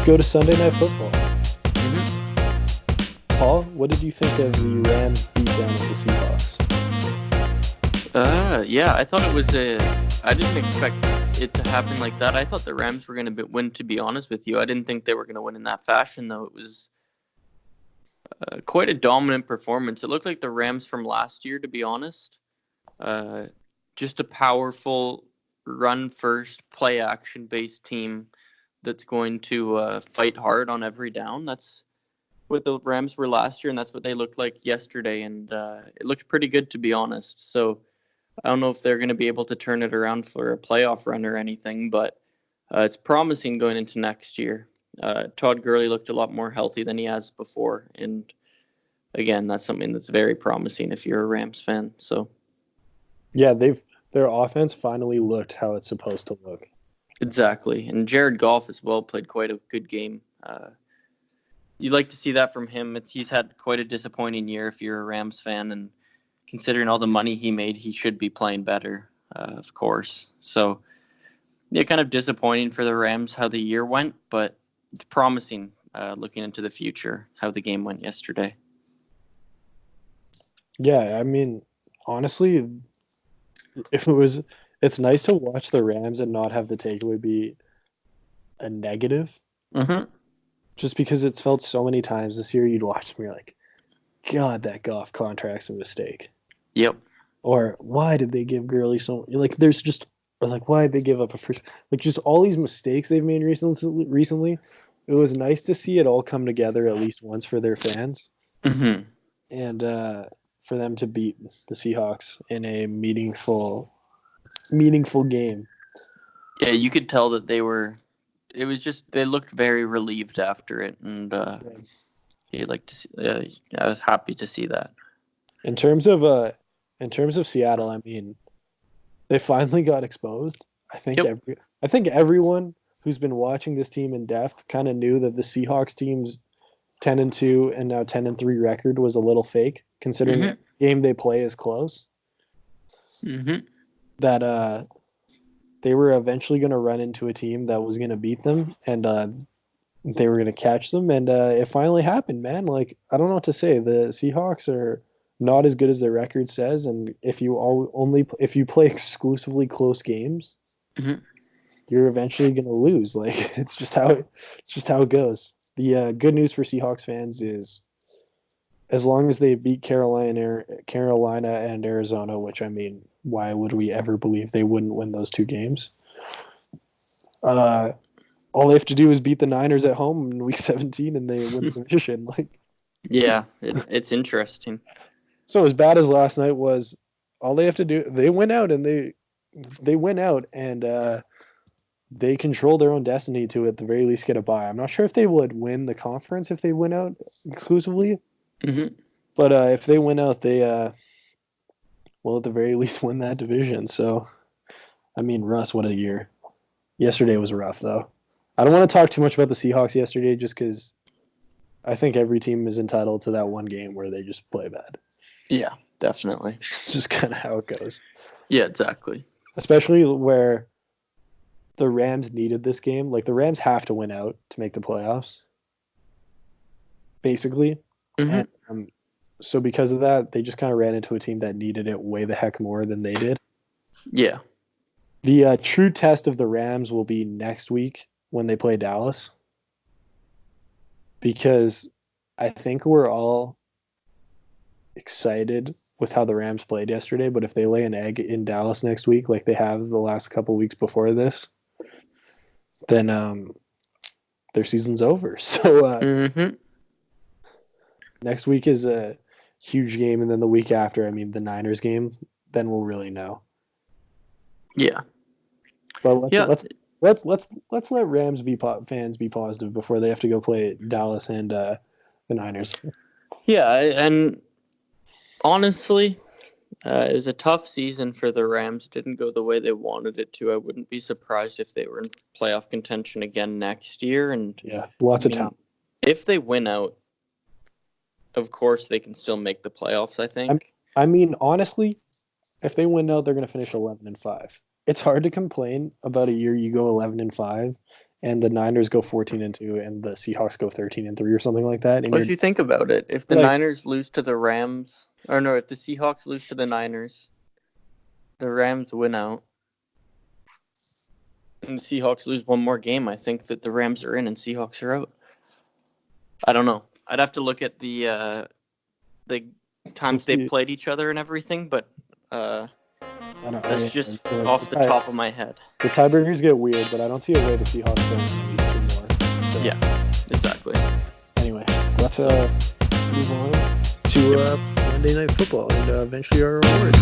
go to Sunday Night Football. hmm Paul, what did you think of the Rams beatdown of the Seahawks? Yeah, I thought it was I didn't expect it to happen like that. I thought the Rams were going to win, to be honest with you. I didn't think they were going to win in that fashion, though. It was quite a dominant performance. It looked like the Rams from last year, to be honest. Uh, just a powerful run-first, play-action-based team that's going to fight hard on every down. That's what the Rams were last year, and that's what they looked like yesterday. And it looked pretty good, to be honest. So I don't know if they're going to be able to turn it around for a playoff run or anything, but it's promising going into next year. Todd Gurley looked a lot more healthy than he has before, and again, that's something that's very promising if you're a Rams fan. So Yeah, their offense finally looked how it's supposed to look. exactly, and Jared Goff as well played quite a good game. You'd like to see that from him. He's had quite a disappointing year if you're a Rams fan, and considering all the money he made, he should be playing better, of course. So, yeah, kind of disappointing for the Rams how the year went, but it's promising looking into the future how the game went yesterday. Yeah, I mean, honestly, it's nice to watch the Rams and not have the takeaway be a negative, Mm-hmm. just because it's felt so many times this year you'd watch them, you're like, God, that Goff contract's a mistake. Yep. Or why did they give Gurley so like there's just or like why did they give up a first like just all these mistakes they've made recently. It was nice to see it all come together at least once for their fans Mm-hmm. and for them to beat the Seahawks in a meaningful game. Yeah, you could tell that it was just, they looked very relieved after it, and you like to see, I was happy to see that. In terms of Seattle, I mean, they finally got exposed. Yep. I think everyone who's been watching this team in depth kind of knew that the Seahawks team's 10-2 and now 10-3 record was a little fake, considering Mm-hmm. the game they play is close. Mm-hmm. That they were eventually going to run into a team that was going to beat them, and they were going to catch them, and it finally happened, man. Like I don't know what to say. The Seahawks are not as good as their record says, and if you play exclusively close games, Mm-hmm. you're eventually going to lose. Like it's just how it goes. The good news for Seahawks fans is as long as they beat Carolina and Arizona, which I mean, why would we ever believe they wouldn't win those two games? Uh, all they have to do is beat the Niners at home in Week 17, and they win the division. Like, Yeah, it's interesting. so as bad as last night was, all they have to do, they win out, and they win out, and they control their own destiny to at the very least get a bye. I'm not sure if they would win the conference if they win out exclusively, Mm-hmm. but if they win out, they will at the very least win that division. So, I mean, Russ, what a year. Yesterday was rough, though. I don't want to talk too much about the Seahawks yesterday just because I think every team is entitled to that one game where they just play bad. Yeah, definitely. It's just kind of how it goes. Yeah, exactly. Especially where the Rams needed this game. Like, the Rams have to win out to make the playoffs, basically. Mm-hmm. And so because of that, they just kind of ran into a team that needed it way the heck more than they did. Yeah. The true test of the Rams will be next week when they play Dallas, because I think we're all excited with how the Rams played yesterday, but if they lay an egg in Dallas next week like they have the last couple weeks before this, then their season's over. So Mm-hmm. next week is a huge game, and then the week after, I mean, the Niners game, then we'll really know. Yeah. But Yeah. let's let Rams fans be positive before they have to go play Dallas and the Niners. Yeah, and honestly, it was a tough season for the Rams. Didn't go the way they wanted it to. I wouldn't be surprised if they were in playoff contention again next year. And Yeah, lots of talent. if they win out, of course they can still make the playoffs, I think. I mean, honestly, if they win out, they're going to finish 11-5. It's hard to complain about a year you go 11-5 and the Niners go 14-2, and the Seahawks go 13-3 or something like that, and Well, you're if you think about it, if the like, Niners lose to the Rams, or no, if the Seahawks lose to the Niners, the Rams win out, and the Seahawks lose one more game, I think that the Rams are in and Seahawks are out. I don't know. I'd have to look at the times they played each other and everything, but that's just off the top of my head. The tiebreakers get weird, but I don't see a way the Seahawks don't need two more. So. Yeah, exactly. Anyway, let's move on to Monday Night Football and eventually our awards.